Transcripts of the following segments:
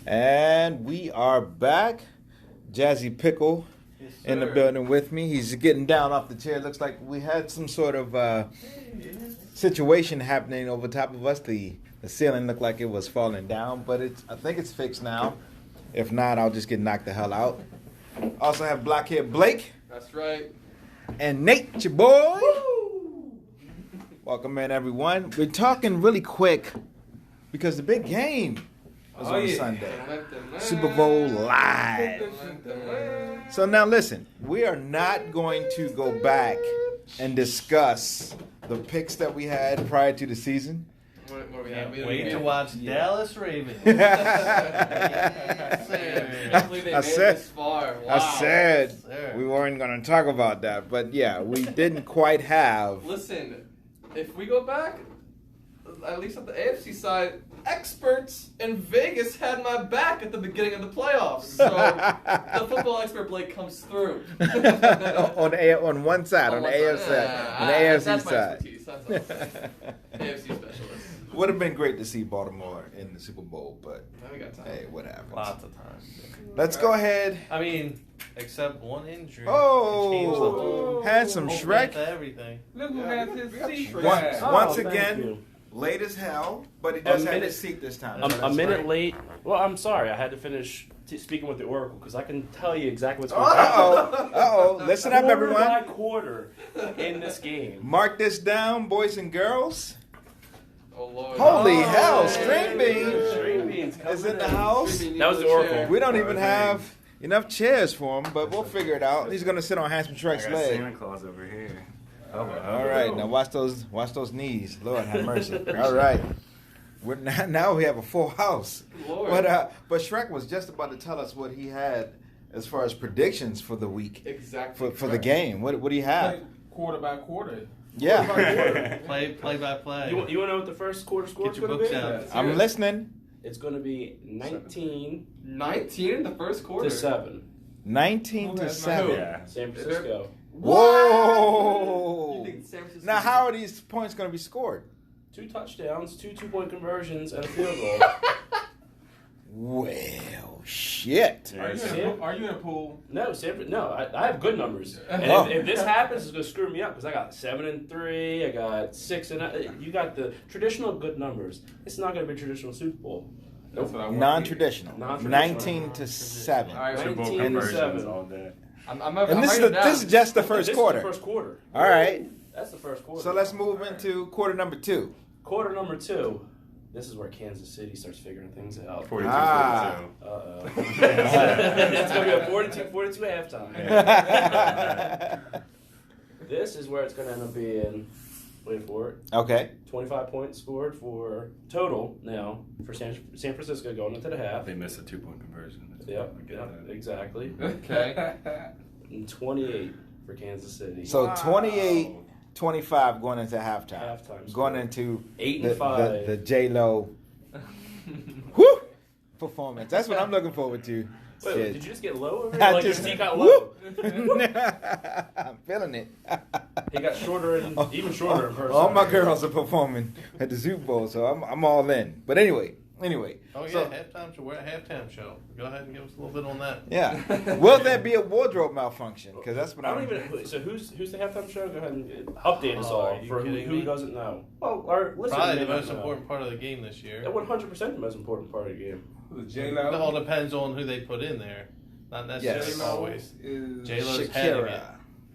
And we are back. Jazzy Pickle in the building with me. He's getting down off the chair. Looks like we had some sort of situation happening over top of us. The ceiling looked like it was falling down, but I think it's fixed now. If not, I'll just get knocked the hell out. Also have Blockhead Blake. That's right. And Nate, your boy. Woo! Welcome in, everyone. We're talking really quick because the big game was on Sunday. Superbowl LIV. So now listen, we are not going to go back and discuss the picks that we had prior to the season. What we have? Wait to watch Dallas Ravens. I said we weren't going to talk about that, but yeah, we didn't quite have. Listen, if we go back, at least at the AFC side, experts in Vegas had my back at the beginning of the playoffs. So the football expert Blake comes through. on one side, on the AFC side, on the AFC that's my side. expertise. That's all. AFC specialist. Would have been great to see Baltimore in the Super Bowl, but We got time. hey, what happens? Lots of time. Let's go ahead. I mean, except one injury. Oh, It changed the whole Handsome Shrek. everything. Look who has his seat. Once thank again, you. late as hell, but he does have minute- his seat this time. A minute late. Well, I'm sorry. I had to finish speaking with the Oracle because I can tell you exactly what's going on. Uh-oh. Listen up, Quarter by everyone. quarter in this game. Mark this down, boys and girls. Oh, Lord. Holy hell, Stringbean Stringbean's coming is in the house. That was the Oracle. We don't even have enough chairs for him, but we'll figure it out. He's going to sit on Handsome Shrek's I got Santa leg. Claus over here. All right, now watch those knees. Lord have mercy. All right. Now we have a full house. Lord. But Shrek was just about to tell us what he had as far as predictions for the week, Exactly. for the game. What do you have? Quarter by quarter. Yeah. Play by play. You want to know what the first quarter score is Get your going to be? books out. I'm listening. It's going to be 19 19 in the first quarter. to 7. 19 to 7. Yeah. San Francisco. Whoa! You think San Francisco- Now, how are these points going to be scored? 2 touchdowns, 2 2-point conversions, and a field goal. Well, shit. Are you in a pool? No, I have good numbers. And Oh. if this happens, it's going to screw me up because I got 7 and 3, I got 6 and you got the traditional good numbers. It's not going to be a traditional Super Bowl. That's what I want. Non-traditional. Non-traditional. 19 to 7. All right, Super Bowl 19 to conversions 7. all day. And this is just the first This quarter. is the first quarter. All right. That's the first quarter. So let's move into quarter number 2. Quarter number 2. This is where Kansas City starts figuring things out. 42 Ah. Uh-oh. It's going to be a 42 halftime. This is where it's going to end up being, wait for it, Okay. 25 points scored for total now for San Francisco going into the half. They missed a 2-point conversion. Yep, I get yep, that. exactly. Okay. And 28 for Kansas City. So 28-25 going into halftime. Halftime Going score. into 8 and 5. the J-Lo whoo, performance. That's what I'm looking forward to. Wait, Shit. did you just get low over I here? Like just- your seat got woo. low. I'm feeling it. He got shorter and even shorter in person. All my girls are performing at the Super Bowl, so I'm all in. But anyway. Oh yeah, So- halftime show. We're at halftime show. Go ahead and give us a little bit on that. Yeah. Will there be a wardrobe malfunction? Because that's what I I'm. don't even. So who's the halftime show? Go ahead and update us all are you for kidding who me? doesn't know. Well, our listeners Probably may the not most know. important part of the game this year. 100% the most important part of the game. It all depends on who they put in there. Not necessarily Yes. always. Is J-Lo's having it.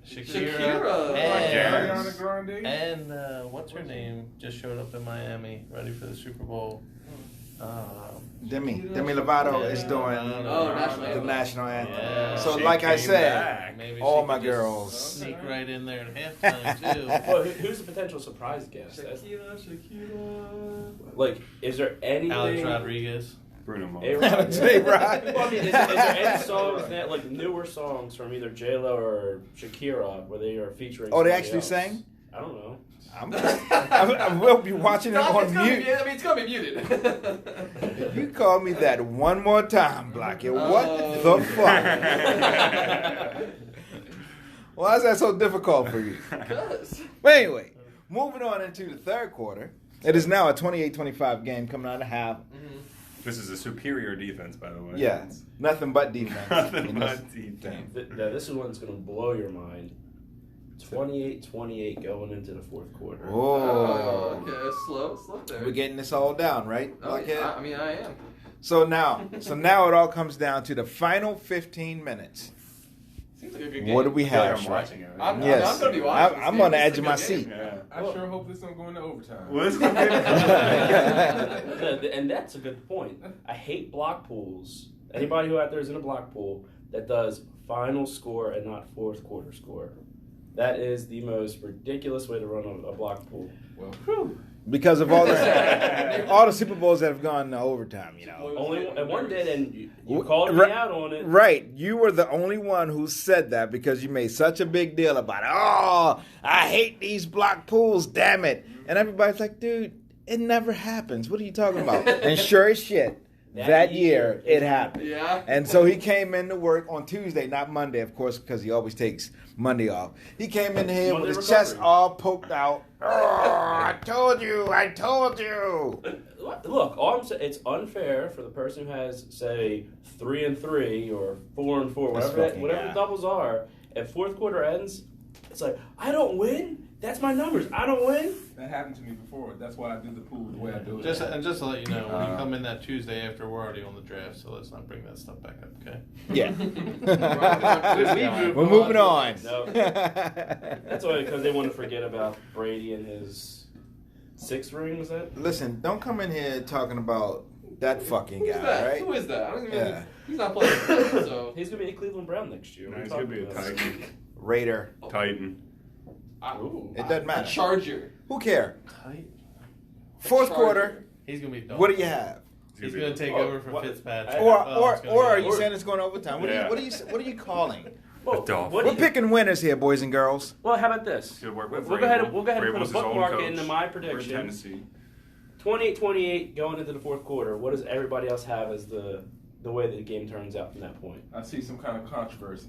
Shakira. Ariana Grande? And what's her name just showed up in Miami, ready for the Super Bowl. Demi Lovato is doing national the anthem. national anthem. Yeah. So, She like I came said, back. Maybe all she my could just girls. sneak right in there at halftime too. Well, who's the potential surprise guest? Shakira. Like, is there anything? Alex Rodriguez. Bruno Mars. A-Rod? J. Rod. Well, I mean, is there any songs that, like, newer songs from either J-Lo or Shakira where they are featuring? Oh, they somebody actually else? sang? I don't know. I will be watching it on mute. It's gonna be muted. If you call me that one more time, Blockhead, what the fuck? Why is that so difficult for you? Because. But anyway, moving on into the third quarter. It is now a 28-25 game coming out of half. This is a superior defense, by the way. Yeah, nothing but defense. Nothing in but this defense. game. This one's going to blow your mind. 28-28 going into the fourth quarter. Oh, Okay, slow there. we're getting this all down, right? Oh, Blockhead? I mean, I am. So now it all comes down to the final 15 minutes. Seems like a good game. What do we I feel like have? I'm watching it. I'm Yes. going to be watching. I'm this on the game. edge It's of a my good seat. game. Yeah. I sure hope this don't go into overtime. Well, it's gonna be- And that's a good point. I hate block pools. Anybody who out there is in a block pool that does final score and not fourth quarter score. That is the most ridiculous way to run a block pool. Well, Because of all the Super Bowls that have gone to overtime, you know. Only one did, and you W- called me right- out on it. Right. You were the only one who said that because you made such a big deal about it. Oh, I hate these block pools, damn it. And everybody's like, dude, it never happens. What are you talking about? And sure as shit, that year it happened. Yeah. And so he came into work on Tuesday, not Monday, of course, because he always takes Monday off. He came in here Monday with his recovery. chest all poked out. Oh, I told you. Look, all I'm saying, it's unfair for the person who has, say, 3-3 or 4-4, This whatever fucking the guy. doubles are. If fourth quarter ends, it's like, I don't win. That's my numbers. I don't win. that happened to me before. That's why I do the pool the way I do it. Just to let you know, when you come in that Tuesday after, we're already on the draft, so let's not bring that stuff back up, okay? Yeah. We're We're moving on. No. That's only because they want to forget about Brady and his 6 rings. Listen, don't come in here talking about that fucking Who's guy, that? right? Who is that? I don't even. Yeah. He's not playing. So. He's going to be a Cleveland Brown next year. No, What are he's you gonna be a talking about? Titan. Raider. Titan. Ooh. It doesn't A matter. Charger. Who care? Tight. Fourth Charger. quarter. He's going to be done. What do you have? He's going to take Oh, over for what- Fitzpatrick. Or Oh, it's gonna or be are you over. saying it's going overtime? What Yeah. are you calling? Well, Dolphin. what do We're you- picking winners here, boys and girls. Well, how about this? Good work We'll with go ahead Vrabel. and put Vrabel's a his own bookmark coach. into my We're in prediction. Tennessee. 28-28 going into the fourth quarter. What does everybody else have as the way the game turns out from that point? I see some kind of controversy.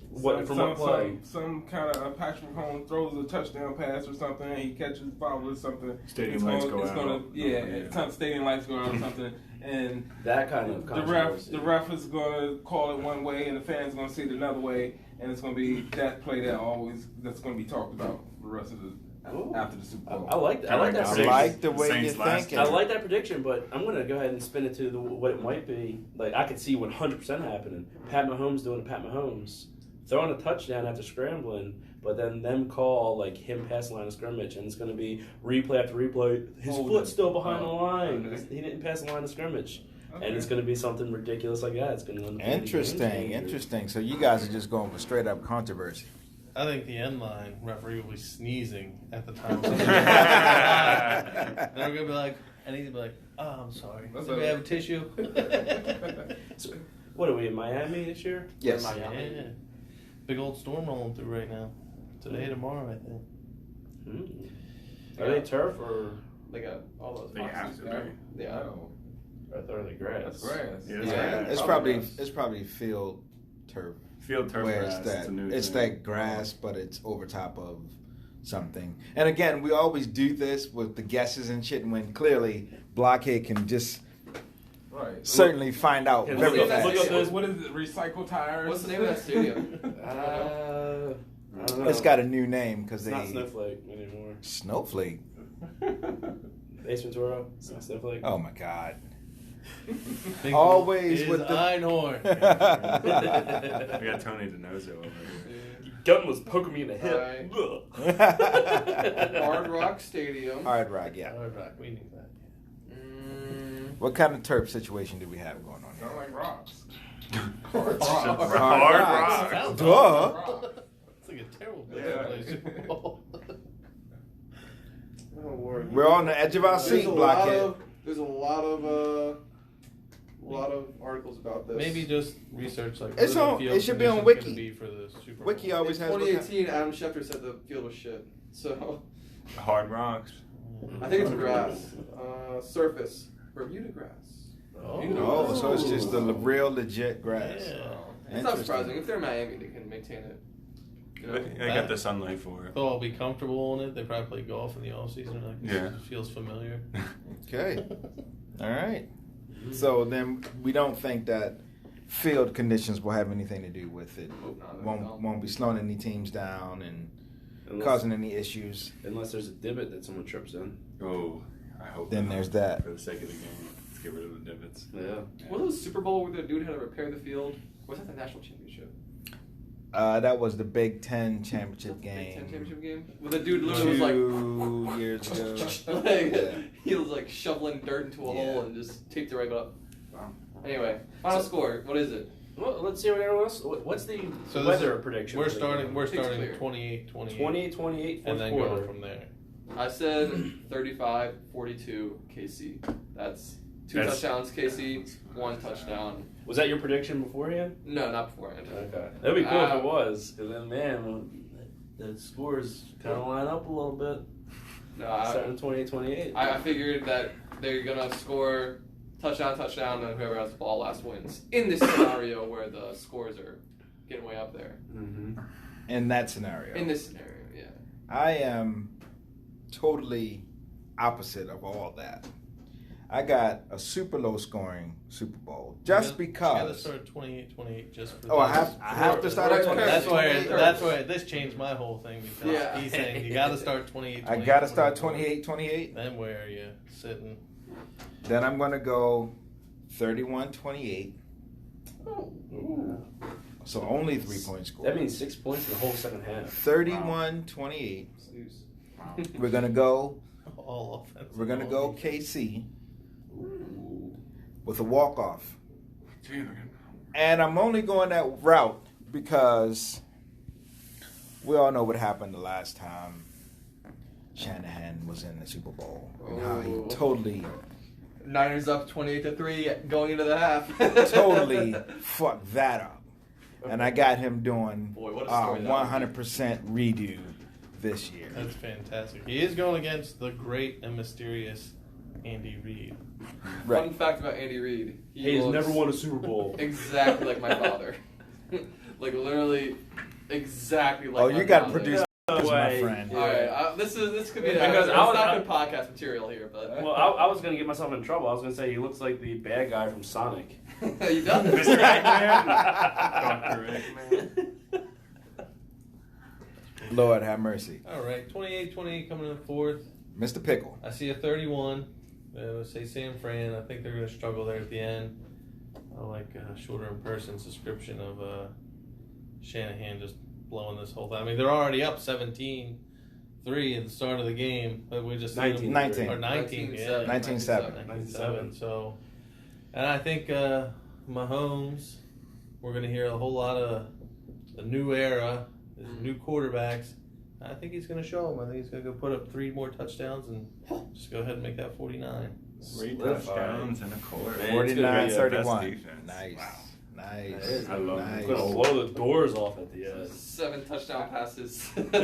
What from what play? Some kind of Patrick Mahomes throws a touchdown pass or something. And he catches foul or something. Stadium lights go out. It's kind of stadium lights go out or something. And That kind of the controversy. ref is going to call it one way, and the fans going to see it another way, and it's going to be that play that's going to be talked about for the rest of after the Super Bowl. I like that. I like that I prediction. like the way Saints you're last thinking. I like that prediction, but I'm gonna go ahead and spin it to what it might be. Like I could see 100% happening. Pat Mahomes doing Pat Mahomes, throwing a touchdown after scrambling, but then them call like him past the line of scrimmage, and it's gonna be replay after replay. His Hold foot's it. still behind the Oh, line. okay. He didn't pass the line of scrimmage, Okay. and it's gonna be something ridiculous like that. It's gonna end up being a game changer. Interesting. So you guys are just going for straight up controversy. I think the end line referee will be sneezing at the time. They're going to be like, and he'd be like, oh, I'm sorry. That's Do we a- have a tissue? So, what are we in Miami this year? Yes. We're in Miami. Yeah. Big old storm rolling through right now. Today, tomorrow, I think. Are they turf or They got all those. They have boxes. to be. Yeah. are they grass? That's grass. Yeah, Yeah, it's it's probably field turf. Field turf Where grass. it's a new it's thing. that grass, but it's over top of something. And again, we always do this with the guesses and shit, when clearly Blockhead can just Right. certainly find out Yeah, very look fast. up those- What is it? Recycle tires. What's the name of that stadium? I don't know. It's got a new name because It's not they Snowflake anymore. Snowflake. Ace Ventura. It's not Snowflake. Oh my God. Big Always is with the- Einhorn. We got Tony DiNozzo over here. Gun was poking me in the hip. Right. Ugh. Hard Rock Stadium. Hard Rock, yeah. Hard Rock, we need that. What kind of turf situation do we have going on here? Sound like rocks. Hard rocks. rock. Duh. It's like a terrible place Yeah. to play Super Bowl. We're on the edge of our seat, Blockhead. There's a lot of articles about this. Maybe just research like It's what are the on- field it should be on conditions Wiki. gonna be for the Super Bowl. Wiki in always has. what kind- 2018, Adam Schefter said the field was shit. So Hard rocks. I think it's grass. Surface. Bermuda grass. Oh, so it's just the real legit grass. Yeah. It's not surprising. If they're in Miami, they can maintain it. You know? They got the sunlight for it. They'll all be comfortable on it. They probably play golf in the off season. Like, Yeah. It feels familiar. Okay. All right. So then we don't think that field conditions will have anything to do with it. Won't be slowing any teams down and causing any issues. Unless there's a divot that someone trips in. Oh, I hope. Then not. there's that. For the sake of the game, let's get rid of the divots. Yeah. What was the Super Bowl where the dude had to repair the field? Was that the national championship? That was the Big Ten championship Big Ten game. championship game? Where the dude literally was like... 2 years ago. like, Yeah. He was like shoveling dirt into a hole and just taped it right up. Wow. Anyway, final score. What is it? Well, let's see what everyone else. What's the weather prediction? We're for the starting. game? We're It's starting clear. 28-28. 28, and then fourth going quarter. from there. I said 35-42 KC. That's two That's- touchdowns KC, one touchdown. Was that your prediction beforehand? No, not beforehand. Okay. That'd be cool if it was. Because then, man, the scores kind of line up a little bit. No, 28-28. I figured that they're gonna score touchdown, and whoever has the ball last wins. In this scenario where the scores are getting way up there. Mm-hmm. In that scenario. In this scenario, yeah. I am totally opposite of all that. I got a super low scoring Super Bowl just You gotta because. start 28-28 just for. Oh, I this. have to start at 28. That's where this changed my whole thing because Yeah. he's saying you got to start 28. I got to start 28-28. Then where are you sitting? Then I'm going to go 31-28. Ooh. So only 3-point score. That means 6 points in the whole second half. 31-28. Snooze. We're going to go. All offense. We're going to go KC with a walk-off. And I'm only going that route because we all know what happened the last time Shanahan was in the Super Bowl. And how he totally, Niners up 28-3 going into the half. totally fucked that up. And I got him doing Boy, what a story that would 100% redo this year. That's fantastic. He is going against the great and mysterious Andy Reid. Right. Fun fact about Andy Reid. He's looks never won a Super Bowl. exactly like my father. Like literally exactly like Oh, my you got to father. produce No this, my way. friend. All right, this could be Because it's I was- not good podcast material here, but Well, I was going to get myself in trouble. I was going to say he looks like the bad guy from Sonic. you done this. Mr. Eggman. Dr. Eggman. Lord have mercy. All right, 28-28 coming in the fourth. Mr. Pickle. I see a 31. Say San Fran. I think they're going to struggle there at the end. I like Shorter-In-Person's description of Shanahan just blowing this whole thing. I mean, they're already up 17-3 at the start of the game, but we just 19. 19. or 19, yeah, 19-7. 19-7. So, and I think Mahomes, we're going to hear a whole lot of the new era, new quarterbacks. I think he's going to show them. I think he's going to go put up 3 more touchdowns and just go ahead and make that 49. 3 touchdowns and a quarter. Man, it's gonna be a 49-31. best defense. Nice. Wow. Nice. I love nice. it. Going to blow the doors off at the end. 7 touchdown passes. Maybe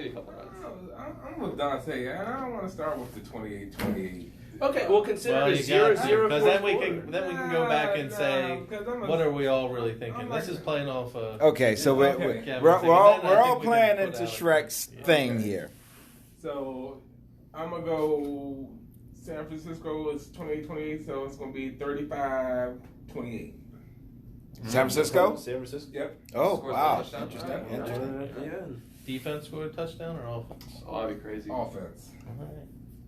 a couple runs. I'm with Dante, and I don't want to start with the 28-28. Okay, well consider Well, it you 0-0 because then we fourth can go back and say what are we all really thinking? I'm This like- is playing off. Okay, so Okay. we're all I think we playing can put into out- Shrek's thing here. So I'm gonna go. San Francisco is 28-28, so it's gonna be 35-28. San Francisco? San Francisco. Yep. Oh, Scores a wow. touchdown. Interesting. Yeah. Interesting. Defense scored a touchdown or offense? Oh, that'd be crazy. Offense. All right.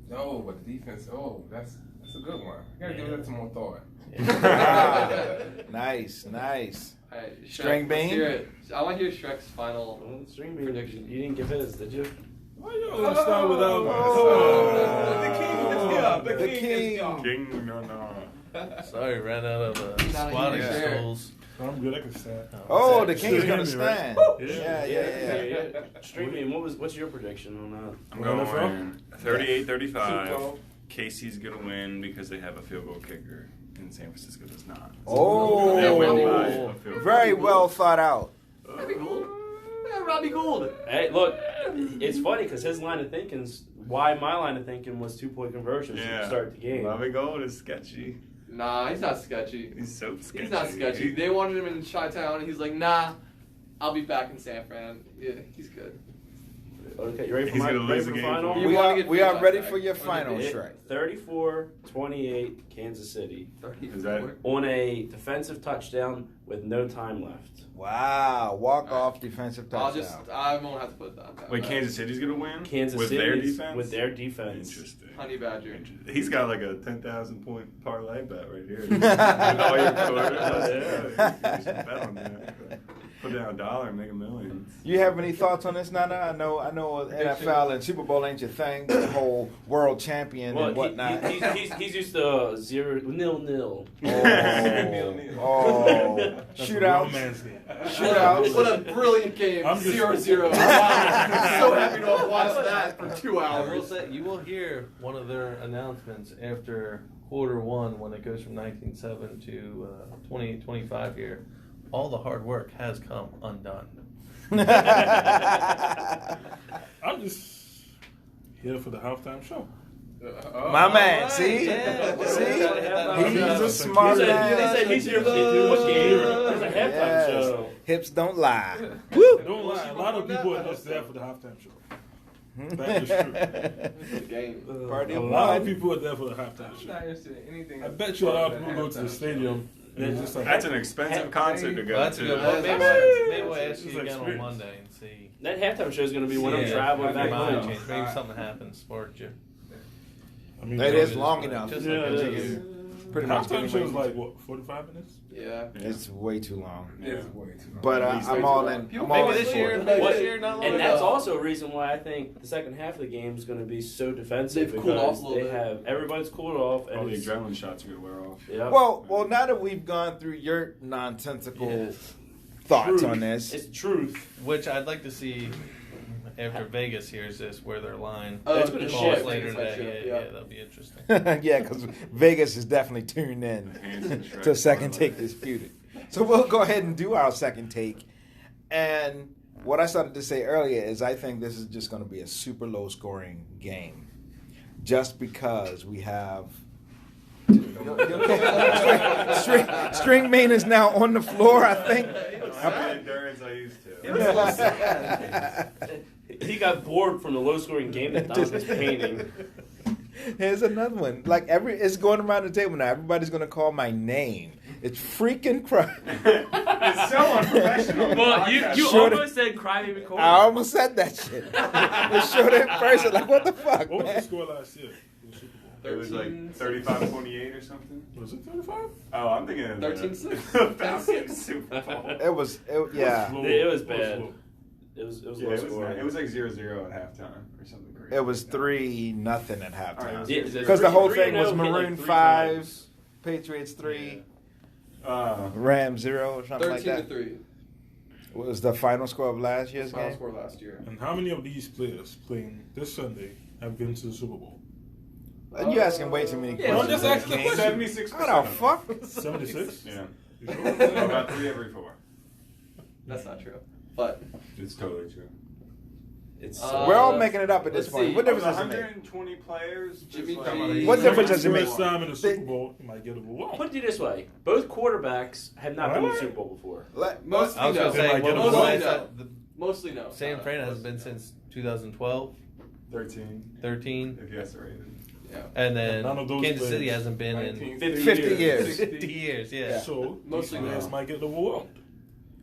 No, but the defense. Oh, that's a good one. I gotta give that some more thought. Ah, nice, nice. All right, Shrek, String let's Bean? hear it. I want to hear Shrek's final. Well, Stringbean, Prediction. you didn't give his, did you? Why you gonna start without? Oh. The king is here. The king. is here. King, no. Sorry, ran out of He's not squatting even there. stools. I'm good. I can stand. Oh, the Zach, king's shoot gonna him, stand. right? Yeah. Stringbean, what's your prediction on that? I'm NFL? going 38-35. Super Bowl. Casey's going to win because they have a field goal kicker, and San Francisco does not. Oh, They win by a field goal. very well thought out. That'd be cool. Yeah, Robbie Gould. Hey, look, it's funny because his line of thinking's why my line of thinking was 2-point conversions to start the game. Love Gold is sketchy. Nah, he's not sketchy. He's so sketchy. He's not sketchy. They wanted him in Chi-Town, and he's like, nah, I'll be back in San Fran. Yeah, he's good. Okay, you ready for He's my gonna lose the game final? for you. We are ready for your final, It- Shrek. 34-28 Kansas City. Is that On a defensive touchdown with no time left. Wow, walk-off defensive touchdown. I won't have to put that. wait? Kansas City's gonna win Kansas with City their is- defense. With their defense. Interesting. Honey Badger. He's got like a 10,000 point parlay bet right here. You know your quarters. Yeah, you should bet on that. Put down $1 and make $1 million. You have any thoughts on this, Nana? I know NFL and Super Bowl ain't your thing. The whole world champion Well, and whatnot. he's used to 0-0. Oh, shootouts. Shootouts. What a brilliant game. 0-0. Wow. I'm so happy to have watched that for 2 I will hours. say, you will hear one of their announcements after quarter one when it goes from 19-7 to 28-25 here. All the hard work has come undone. I'm just here for the halftime show. My man, see? Yeah. See? He's a He smart said man. he's here for what game? It's a halftime Yes. show. Hips don't lie. Woo! Don't lie, a lot of people are just there for the halftime show. That is true. The game. Party A of lot one. of people are there for the halftime I'm show. not interested in anything. I bet you a lot of people go to the stadium and it's just like That's an expensive concert to go That's a good to. one. Maybe we'll ask It's you an again on experience. Monday and see. That halftime show is going to be when I'm Yeah, traveling maybe back your mind home. changed. Maybe something happens, sparked you. I mean, It the is long enough. Just Yeah, like it a is. chicken. Pretty much. halftime show is like what, 45 minutes? Yeah. It's way too long. It's way too long. But I'm all in. I'm all Maybe in this for year, it. maybe What- this year, not long And that's ago. also a reason why I think the second half of the game is going to be so defensive. They've cooled off because a little they bit. have everybody's cooled off. And All the it's- adrenaline shots are gonna wear off. yeah. Well, now that we've gone through your nonsensical Yeah. thoughts Truth. on this, It's truth. Which I'd like to see after Vegas hears this, where their line It's gonna falls shift. later It's gonna today. shift, Yeah, yeah. that'll be interesting. yeah, because Vegas is definitely tuned in Handsome Shrek to Second Take parlay. Disputed. So we'll go ahead and do our second take. And what I started to say earlier is I think this is just going to be a super low scoring game. Just because we have. Stringbean is now on the floor, I think. That's not the endurance I used to. He got bored from the low-scoring game that Don was painting. Here's another one. Like it's going around the table now. Everybody's going to call my name. It's freaking cry. It's so unprofessional. Well, you Short- almost said Crybaby Cole. I almost said that shit. It's Shorter-In-Person. Like, what the fuck, What was the man? score last year? For the Super Bowl? It was like 35-28 or something. Was it 35? Oh, I'm thinking of 13-6. Falcons Super Bowl. It was, yeah. It was bad. It was Yeah, low scoring. it was like 0-0 at halftime or something crazy. It was like 3-0 at Alright, halftime. Yeah, Because the whole thing 3-0 was hit like Maroon 3 5, times. Patriots 3, that. Rams 0, or something like that. 13-3. What was the final score of last year's Final game? score last year. And how many of these players playing this Sunday have been to the Super Bowl? You asking way too many Yeah, questions. just asking the Game. question. 76%. How the fuck? 76? Yeah. You sure? About 3 every 4. That's not true. But It's totally true. It's We're all making it up at this let's point. see. What Of difference the does it make? 120 players, Jimmy just G. What difference does it make? First time in the Super Bowl, you might get overwhelmed. Put it this way: both quarterbacks have not been to the Alright. Super Bowl before. mostly I was no. going to say, They might when get was a the Mostly last no. time- the Mostly no. San Fran hasn't been since 2012, 13, 13, if you guess the rating. Yeah. and then None of those Kansas City players. hasn't been in 50 years. 50 years. Yeah. So Mostly these players no. might get overwhelmed.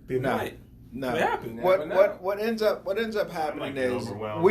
They No. might. No. It happened. What ends up happening might get is overwhelmed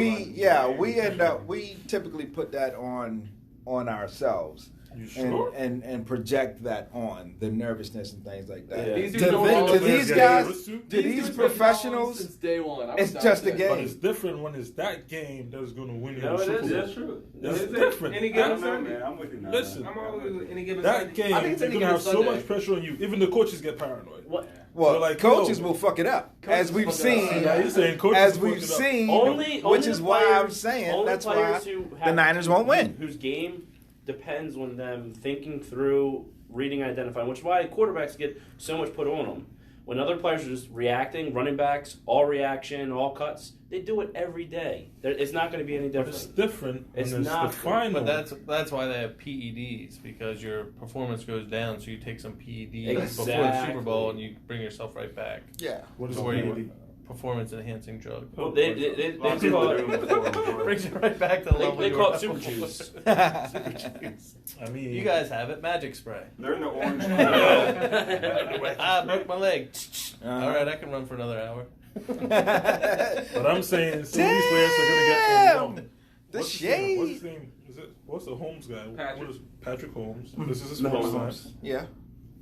we typically put that on ourselves You sure? and project that on the nervousness and things like that. Yeah. These To, dudes know all to of these it. guys, to These these dudes have been professionals, since day one. I it's was just a down game. But it's different when it's that game that's going to win you No, the it Super is. Bowl. That's true. It's Is it different. any I given don't know, Sunday? man. I'm with you now. Listen. I'm always with any given That Sunday. game, I you're think it's going any to given have so Sunday. much pressure on you. Even the coaches get paranoid. What? well, They're like, coaches yo. will fuck it up, as Coaches we've fuck it up. seen. Yeah, you're saying coaches As will we've fuck it up. seen, Only which is why I'm players- saying only that's why players who the have- Niners won't win. Whose game depends on them thinking through, reading, identifying, which is why quarterbacks get so much put on them. When other players are just reacting, running backs, all reaction, all cuts, they do it every day. It's not going to be any But it's different. different when It's it's not. the final. But that's why they have PEDs, because your performance goes down. So you take some PEDs before the Super Bowl and you bring yourself right back. Yeah. What is Where you- PED? performance-enhancing drug. Well, they Lots of call people do it before. Brings you right back to the level they you call were it super before. juice. I mean, You guys have it, magic spray. They're in the orange. I broke my leg. Uh-huh. All right, I can run for another hour. But I'm saying some of these players are gonna get Damn! overwhelmed. The What's his shade. name? What's the Holmes guy? Patrick. What is Patrick Holmes? This is his No, first time. Holmes. Yeah.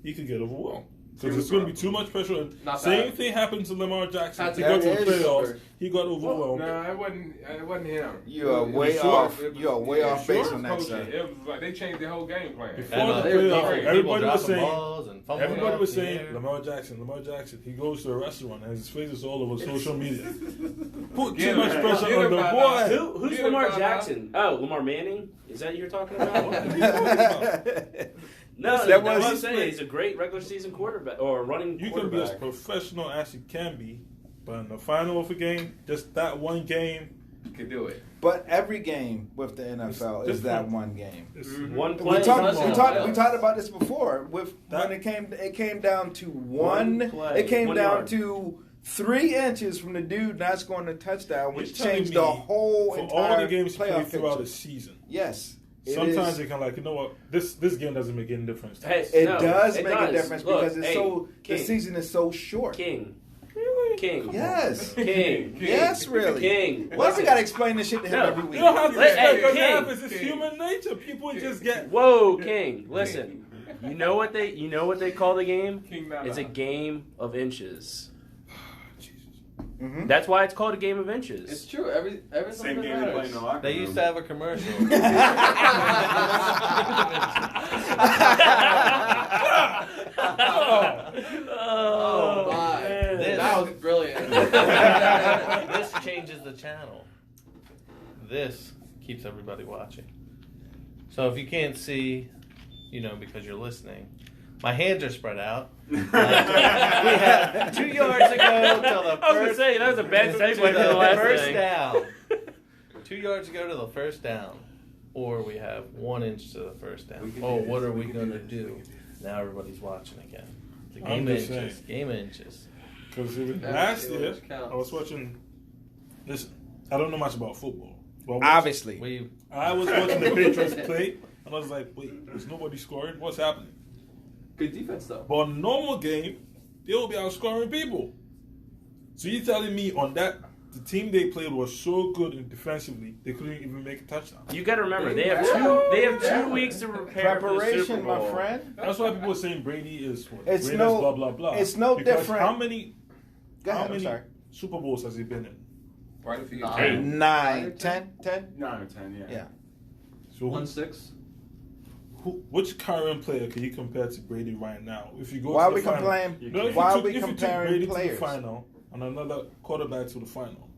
He could get overwhelmed. Because there's going to be too much pressure. And Not same bad. thing happened to Lamar Jackson. That's He got to the that is playoffs. super. He got overwhelmed. No, it wasn't him. You are way sure? off. You are way off base on that, Coaching. sir. It was like they changed their whole game plan. Before And, the they were playoffs, people everybody was dropping saying, balls and fumbling everybody off was the saying, air. Lamar Jackson. He goes to a restaurant and his face is all over social media. Put Get too much him. pressure Get on him the by boy. now. Who's Get Lamar him by Jackson? Oh, Lamar Manning? Is that who you're talking about? What are you talking about? No, That that's was- what I'm saying. He's a great regular season quarterback or running You can be as quarterback. professional as you can be, but in the final of a game, just that one game, You can do it. But every game with the NFL is that different. one game. it's One We play. talked, touchdown. we talked about this before. With That- when it came down to one play, it came 1 down yard. to 3 inches from the dude not scoring a touchdown, which You're telling changed me the whole for entire all the games played playoff throughout picture. the season. Yes, it Sometimes is. they can you know what, this game doesn't make any difference. Hey, It no, does it make does. a difference Look, because it's hey, the King, season is so short. King. Really? King. Yes, King. yes, really. King. Why do we Listen. gotta explain this shit to him No, every week? You don't have to Hey, respect because King. it happens. It's human nature. People just get. Whoa, King. Listen. You know what they call the game? King Nana. It's a game of inches. Mhm. That's why it's called a game of It's inches. true. Every Same something game they play in the matters. locker They room. used to have a commercial. Oh my! man. That was brilliant. This changes the channel. This keeps everybody watching. So if you can't see, because you're listening, my hands are spread out. We have 2 yards to go till the I was gonna first. say that was a bad segue to to the the last first thing. down. 2 yards to go to the first down, or we have 1 inch to the first We down. can Oh, do what this. are We we can gonna do this. do? We can do this. Now everybody's watching again. The I'm game of just inches. saying. Game of inches. Because Yeah, last see what year, counts. I was watching. Listen, I don't know much about football. But Obviously, I was watching the Patriots play, and I was like, wait, is nobody scoring? What's happening? Good defense though. But on a normal game, they will be outscoring people. So you're telling me on that, the team they played was so good in defensively, they couldn't even make a touchdown. You got to remember they have two weeks to prepare for the Super preparation, Bowl. my friend. That's why people are saying Brady is what? It's Brady no- is blah blah blah. it's no Because different. How many Go ahead. how I'm many sorry. Super Bowls has he been in? Quite a few. Hey. 9, 10, 10. 9 or 10, yeah. Yeah. So 1-6. which current player can you compare to Brady right now? If you go Why to are we the final, comparing? You No, if Why you are took, we if you took comparing Brady to players? the final and another quarterback to the final,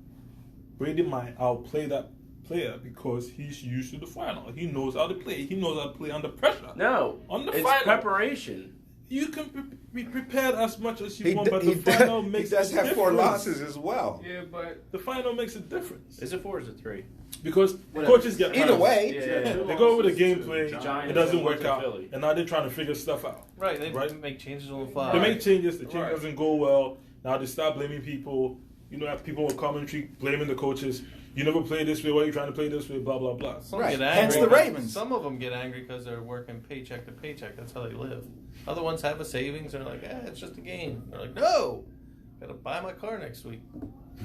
Brady might outplay that player because he's used to the final. He knows how to play. He knows how to play under pressure. No, On the it's final. preparation. You can be prepared as much as you He, want, but he, the final does, makes he does a have 4 difference. losses as well. Yeah, but The final makes a difference Is it 4 or is it 3? because Whatever. coaches get Either hurt. way, Yeah. They go over the gameplay, Giants it doesn't and work out, Philly. and now they're trying to figure stuff out. Right, they Right. make changes on the fly. They make changes, the change Right. doesn't go well. Now they start blaming people. Have people on commentary blaming the coaches. You never play this way. Why are you trying to play this way? Blah blah blah. Some Right. get angry. Hence the Ravens. Some of them get angry because they're working paycheck to paycheck. That's how they live. Other ones have a savings. They're like, it's just a game. They're like, no, gotta buy my car next week.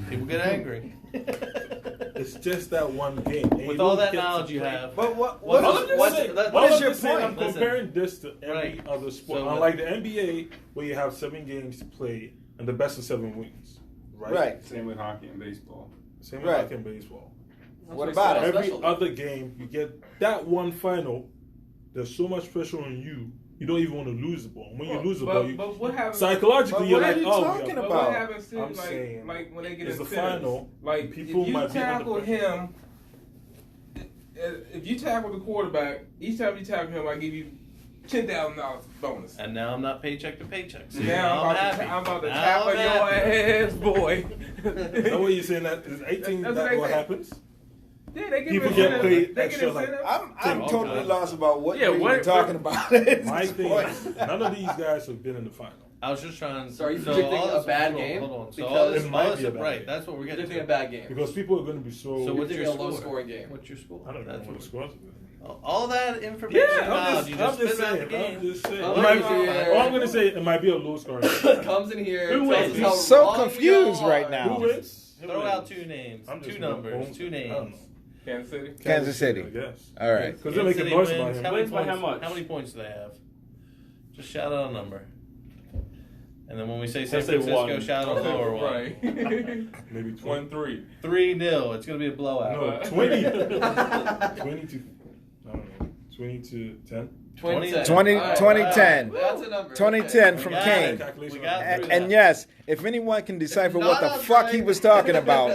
People get angry. It's just that one game. And With you all don't that get to knowledge you play. have, But what What- All I'm just what- saying- that- all what is I'm your just saying, I'm point? Listen. comparing this to every Right. other sport. So- Unlike the NBA, where you have 7 games to play and the best of 7 wins. Right. Same with hockey and baseball. Same with Right. hockey and baseball. What about it? Every other game, you get that one final. There's so much pressure on you. You don't even want to lose the ball. When you lose the ball, you, but what happens? psychologically But you're what like, are you oh, talking yeah. But about? what happens to I'm saying, like when they get it's in the final. Like People if you might be under tackle pressure. him, if you tackle the quarterback, each time you tackle him, I give you $10,000 bonus. and now I'm not paycheck to paycheck. So Now I'm happy. about to Now tackle I'm your happy. ass, boy. Is that what you're saying? That is 18 That's that what they what say. happens? Yeah, they get People incentive. get paid They extra, get like- incentive. I'm All totally kinds. lost about what Yeah, you're even what- talking about. at My this thing point. is, none of these guys have been in the final. I was just trying. So are you so predicting all a this- bad hold on, game? Hold on. So Because- all this, It might all this- be a bad right. game. That's what we're getting Predicting to. a bad game. Because people are going to be so. So what's Predicting your a low score? scoring game. What's your score? I don't know That's what the what scores are. all that information. Yeah, knowledge, you I'm just spit out saying. the game. I'm just saying. Oh, It might- yeah. all I'm going to say, it might be a low scoring game. Comes in here. Who tells wins? us how He's so wrong confused y'all right are. now. Who wins? Throw out two names, I'm just two going numbers, home. two I don't names. know. Kansas City. Kansas City. I guess. All right. Because they're making City noise wins. about him. How many Wins by how points? much? How many points do they have? Just shout out a number. And then when we say San Let's say Francisco, one. shout out a lower one. Right. Maybe 1-3. 3-0. It's going to be a blowout. No, 20. 20 to, I don't know, 20 to 10. 2010. 2010. That's a number. 2010 Okay. from We got King. it. Calculation We got on through that. And yes, if anyone can decipher what the Not fuck he was talking about,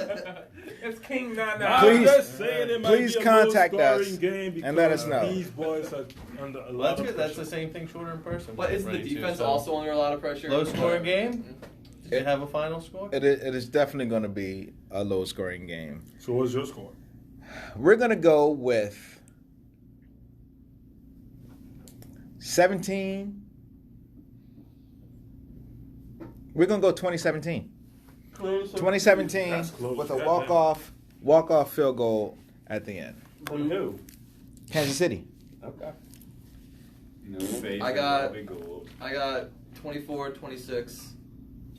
It's King 9-9. I'm Please- just saying it might please be a contact low-scoring us game and let us because know. These boys are under a Well, lot that's of good. That's pressure. the same thing shorter in person. But isn't the Ready to, defense so- also under a lot of pressure? Low scoring game? Did you have a final score? it is definitely going to be a low scoring game. So what's your score? We're going to go with 17. We're going to go 2017. 2017 That's close. with a Goddamn. walk-off field goal at the end. From who? Kansas City. Okay. I got 24-26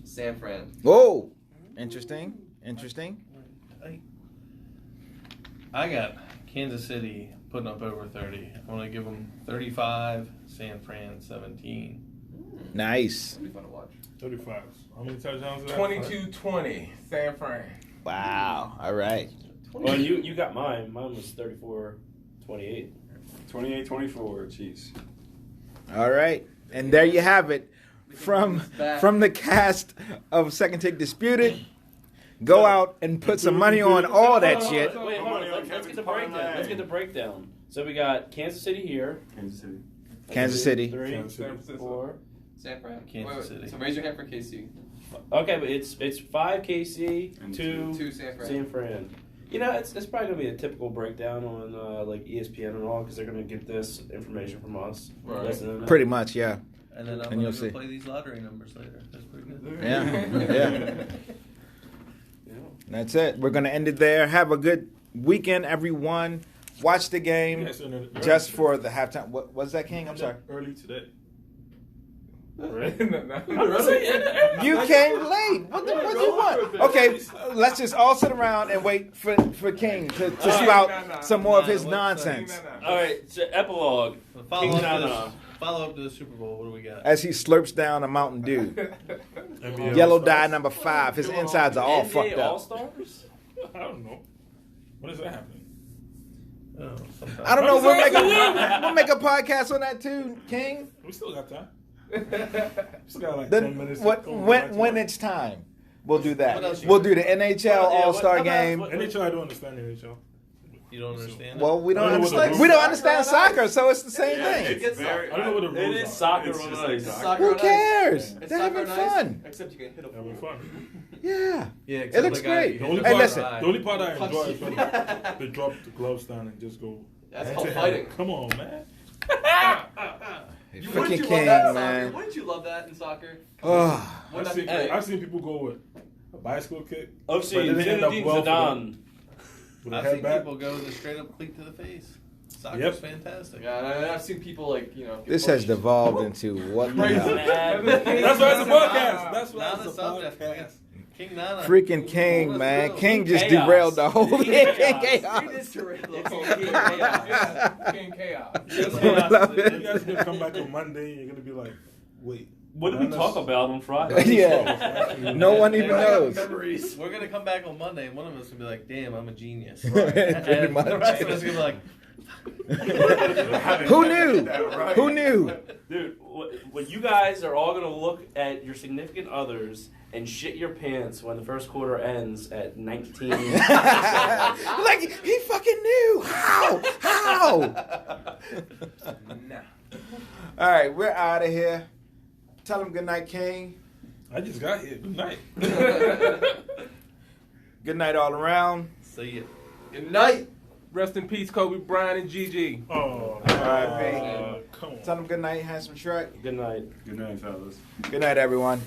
San Fran. Whoa. Interesting. I got Kansas City putting up over 30. I'm going to give them 35, San Fran 17. Nice. It'll be fun to watch. 35. How many touchdowns? is that? 22-20 San Fran. Wow. All right. Well, you got mine. Mine was 34-28. 28-24, Chiefs. All right. And there you have it. From the cast of Second Take Disputed. Go out and put some money on all that shit. Wait, hold on. Let's get the breakdown. Let's get the breakdown. So we got Kansas City here. Kansas City. Kansas City. 3, Kansas City. 4. San Fran. Kansas City. So raise your hand for KC. Okay, but it's 5 KC, And 2 2 San Fran. San Fran. You know, it's probably gonna be a typical breakdown on like ESPN and all because they're gonna get this information from us. Right. Listening to Pretty much, yeah. And then I'm And you'll going to see. play these lottery numbers later. That's pretty good. Yeah. Yeah. Yeah. That's it. We're going to end it there. Have a good weekend, everyone. Watch the game Yes, and then just for the halftime. What was that, King? I'm sorry. Early today. Right? You came late. What do you want? Okay, let's just all sit around and wait for King to spout some more of his nonsense. All right, so epilogue. Follow King up, Nana. follow up to the Super Bowl. What do we got? As he slurps down a Mountain Dew. NBA Yellow All-Stars. dye number 5. His insides are all NBA fucked up. All-Stars? I don't know. When is that happening? Oh, sometime. I don't know. We'll make a podcast on that too, King. We still got time. Still got like Then 10 minutes. when it's time, we'll do What that. else you We'll got? do the NHL Well, yeah, All-Star what- game. what- NHL, I don't understand NHL. You don't understand Well, we I don't don't know what the understand. rules We don't are. understand soccer, so it's the same Yeah, thing. it's very. I don't know what the rules It is are. soccer It's on just ice. like Soccer Who on ice. cares? It's They're having soccer on ice, fun. Except you can hit a Having ball. fun. Yeah. Yeah, It looks great. The only Hey, part, listen. the only part I Punch enjoy you. is when they drop the gloves down and just go. That's hand called to fighting. hand. Come on, man. Wouldn't Freaking you King, love that in man. soccer? Wouldn't you love that in soccer? Oh, Wouldn't I've that be great? seen people go with a bicycle kick I've But seen it didn't end up Zinedine well for Zidane. with a I've seen headback. people go with a straight up cleat to the face. Soccer's Yep. fantastic. Yeah, and I've seen people like get this has punched. devolved into what the Crazy. hell? That's why it's a podcast. That's why Now it's the a subject. podcast. King Nana. Freaking King, man. King just Chaos. derailed the whole King thing. Chaos. It is terrible. It's King Chaos. Yeah, King Chaos. I love You it. guys are gonna come back on Monday and you're gonna be like, wait. What did we Nana's- talk about on Friday? Yeah. No one even knows. Memories. We're gonna come back on Monday, and one of us will be like, "Damn, I'm a genius." Pretty And much. the rest of us are gonna be like, Who knew? Who knew? Dude, when you guys are all gonna look at your significant others and shit your pants when the first quarter ends at 19. Like he fucking knew. How? Nah. All right, we're out of here. Tell him good night, King. I just got here. Good night. Good night all around. "See ya." Good night. Rest in peace, Kobe Bryant and Gigi. Oh, All right, come on. Tell them good night, Handsome Shrek. Good night. Good night, fellas. Good night, everyone.